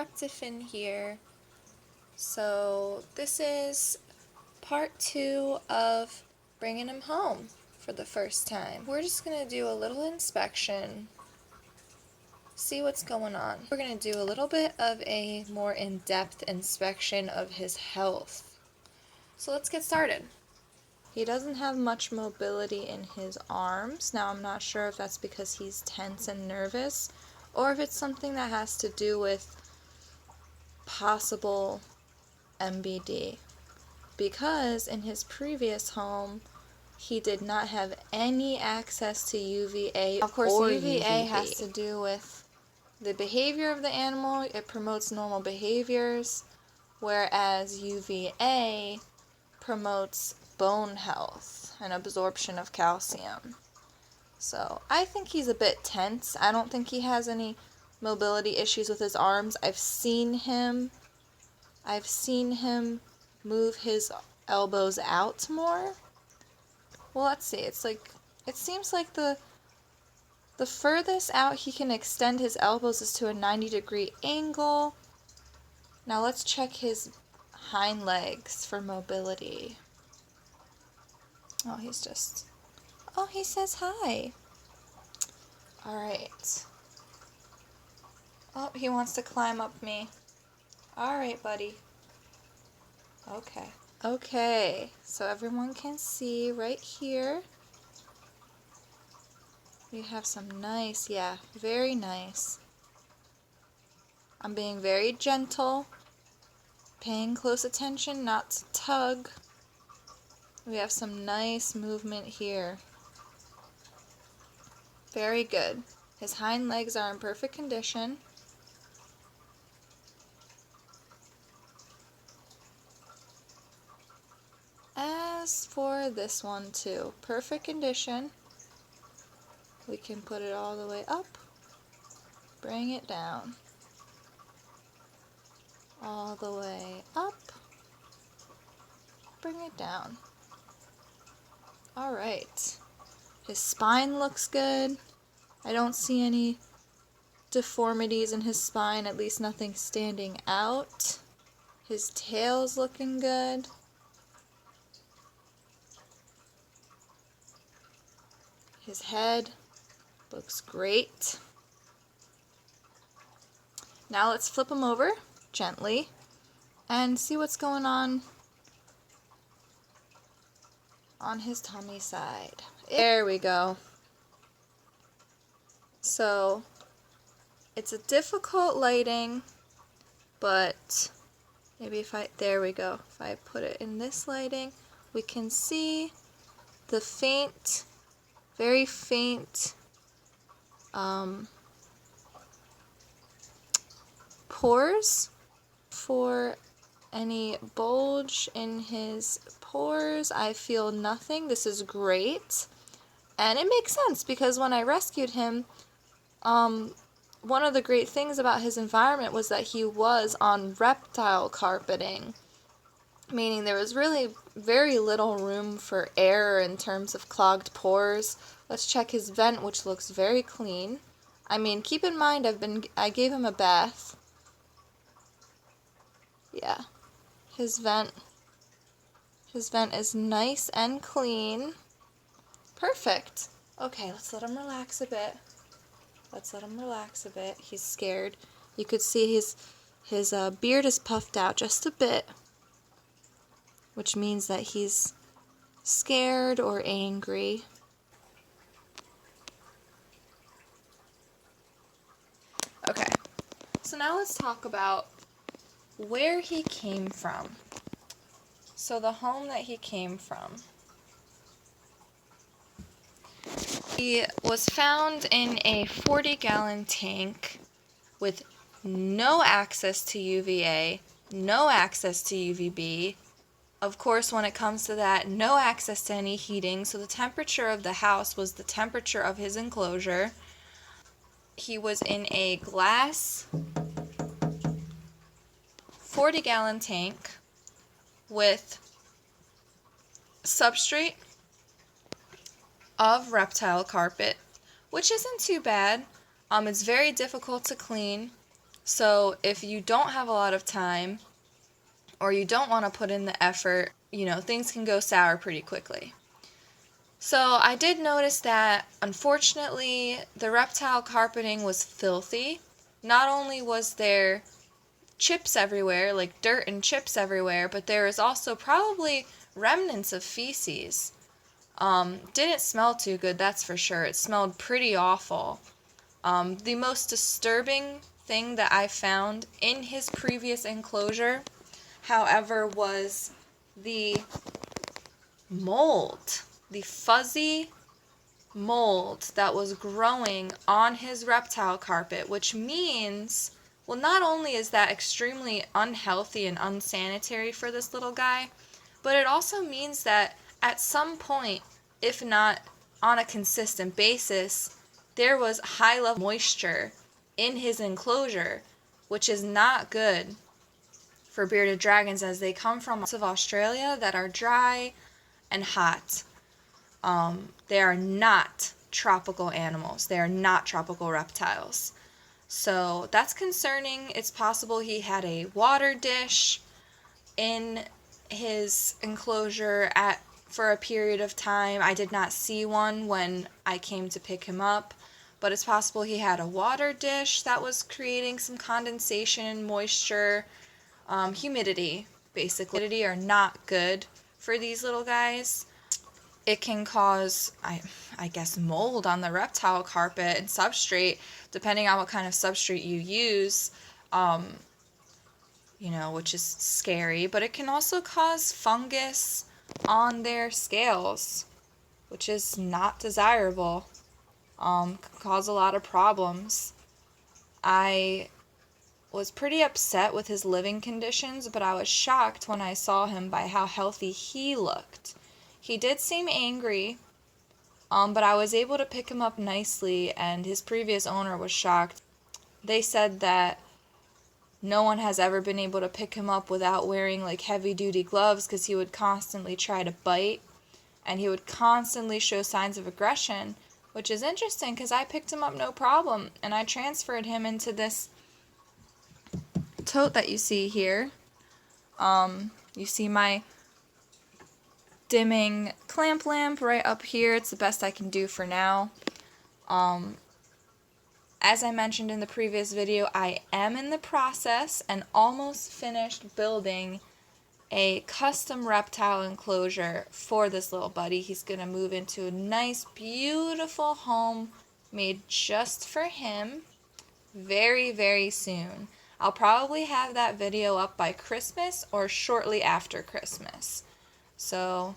productive in here. So this is part 2 of bringing him home for the first time. We're just going to do a little inspection, see what's going on. We're going to do a little bit of a more in-depth inspection of his health. So let's get started. He doesn't have much mobility in his arms. Now I'm not sure if that's because he's tense and nervous or if it's something that has to do with possible MBD. Because in his previous home, he did not have any access to UVA. Of course, UVA has to do with the behavior of the animal. It promotes normal behaviors, whereas UVA promotes bone health and absorption of calcium. So I think he's a bit tense. I don't think he has any mobility issues with his arms. I've seen him move his elbows out more. Well, let's see. It seems like the furthest out he can extend his elbows is to a 90-degree angle. Now let's check his hind legs for mobility. Oh, he says hi. All right. Oh, he wants to climb up me. All right, buddy. Okay, so everyone can see right here. We have some nice, very nice. I'm being very gentle, paying close attention not to tug. We have some nice movement here. Very good. His hind legs are in perfect condition. As for this one too, perfect condition. We can put it all the way up, bring it down, all the way up, bring it down. All right, his spine looks good. I don't see any deformities in his spine, at least nothing standing out. His tail's looking good. His head looks great. Now let's flip him over gently and see what's going on his tummy side. There we go. So it's a difficult lighting, but maybe there we go. If I put it in this lighting, we can see the faint, very faint pores. For any bulge in his pores, I feel nothing. This is great. And it makes sense because when I rescued him, one of the great things about his environment was that he was on reptile carpeting, meaning there was really very little room for error in terms of clogged pores. Let's check his vent, which looks very clean. I mean, keep in mind I gave him a bath. Yeah. His vent is nice and clean. Perfect. Okay, let's let him relax a bit. He's scared. You could see his beard is puffed out just a bit, which means that he's scared or angry. Okay, so now let's talk about where he came from. So the home that he came from. He was found in a 40-gallon tank with no access to UVA, no access to UVB. Of course, when it comes to that, no access to any heating, so the temperature of the house was the temperature of his enclosure. He was in a glass 40-gallon tank with substrate of reptile carpet, which isn't too bad. It's very difficult to clean. So if you don't have a lot of time or you don't want to put in the effort, things can go sour pretty quickly. So I did notice that, unfortunately, the reptile carpeting was filthy. Not only was there chips everywhere, like dirt and chips everywhere, but there was also probably remnants of feces. Didn't smell too good, that's for sure. It smelled pretty awful. The most disturbing thing that I found in his previous enclosure, however, was the mold. The fuzzy mold that was growing on his reptile carpet, which means, well, not only is that extremely unhealthy and unsanitary for this little guy, but it also means that at some point, if not on a consistent basis, there was high level moisture in his enclosure, which is not good for bearded dragons, as they come from parts of Australia that are dry and hot. They are not tropical animals. They are not tropical reptiles. So that's concerning. It's possible he had a water dish in his enclosure for a period of time. I did not see one when I came to pick him up, but it's possible he had a water dish that was creating some condensation, moisture, humidity, basically. Humidity are not good for these little guys. It can cause, I guess, mold on the reptile carpet and substrate, depending on what kind of substrate you use, which is scary. But it can also cause fungus on their scales, which is not desirable. Can cause a lot of problems. I was pretty upset with his living conditions, but I was shocked when I saw him by how healthy he looked. He did seem angry, but I was able to pick him up nicely, and his previous owner was shocked. They said that no one has ever been able to pick him up without wearing like heavy-duty gloves, because he would constantly try to bite, and he would constantly show signs of aggression, which is interesting because I picked him up no problem, and I transferred him into this tote that you see here. You see my dimming clamp lamp right up here. It's the best I can do for now. As I mentioned in the previous video, I am in the process and almost finished building a custom reptile enclosure for this little buddy. He's going to move into a nice, beautiful home made just for him very, very soon. I'll probably have that video up by Christmas or shortly after Christmas. So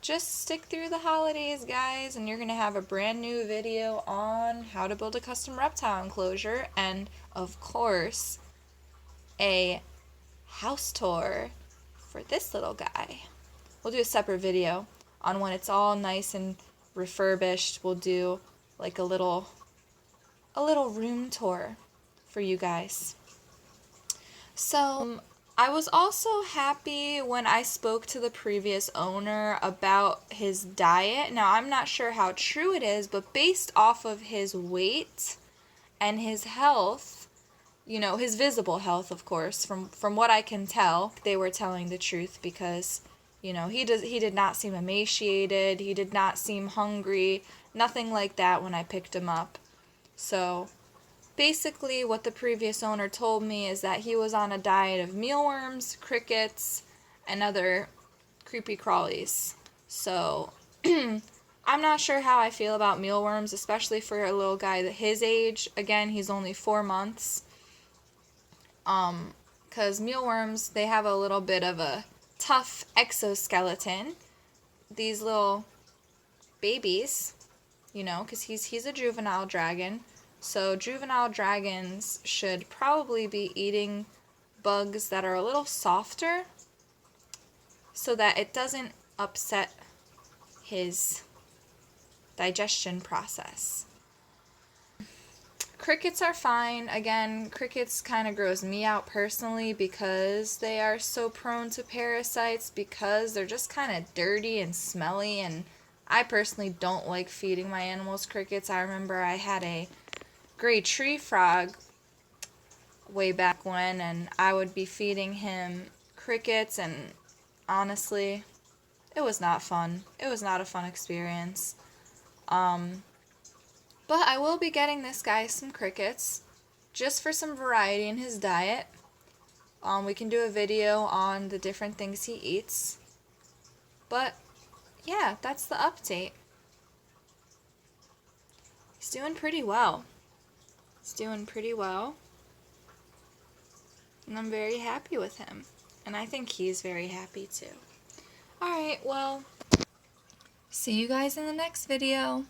just stick through the holidays, guys, and you're going to have a brand new video on how to build a custom reptile enclosure, and of course a house tour for this little guy. We'll do a separate video on when it's all nice and refurbished. We'll do like a little room tour for you guys. So I was also happy when I spoke to the previous owner about his diet. Now, I'm not sure how true it is, but based off of his weight and his health, his visible health, of course, from what I can tell, they were telling the truth, because, he did not seem emaciated, he did not seem hungry, nothing like that when I picked him up. So basically, what the previous owner told me is that he was on a diet of mealworms, crickets, and other creepy crawlies. So I'm not sure how I feel about mealworms, especially for a little guy his age. Again, he's only 4 months. Because mealworms, they have a little bit of a tough exoskeleton. These little babies, because he's a juvenile dragon. So juvenile dragons should probably be eating bugs that are a little softer so that it doesn't upset his digestion process. Crickets are fine. Again, crickets kind of gross me out personally because they are so prone to parasites, because they're just kind of dirty and smelly, and I personally don't like feeding my animals crickets. I remember I had a gray tree frog way back when, and I would be feeding him crickets, and honestly, it was not fun. It was not a fun experience. But I will be getting this guy some crickets, just for some variety in his diet. We can do a video on the different things he eats. But yeah, that's the update. He's doing pretty well. He's doing pretty well. And I'm very happy with him. And I think he's very happy too. Alright, well, see you guys in the next video.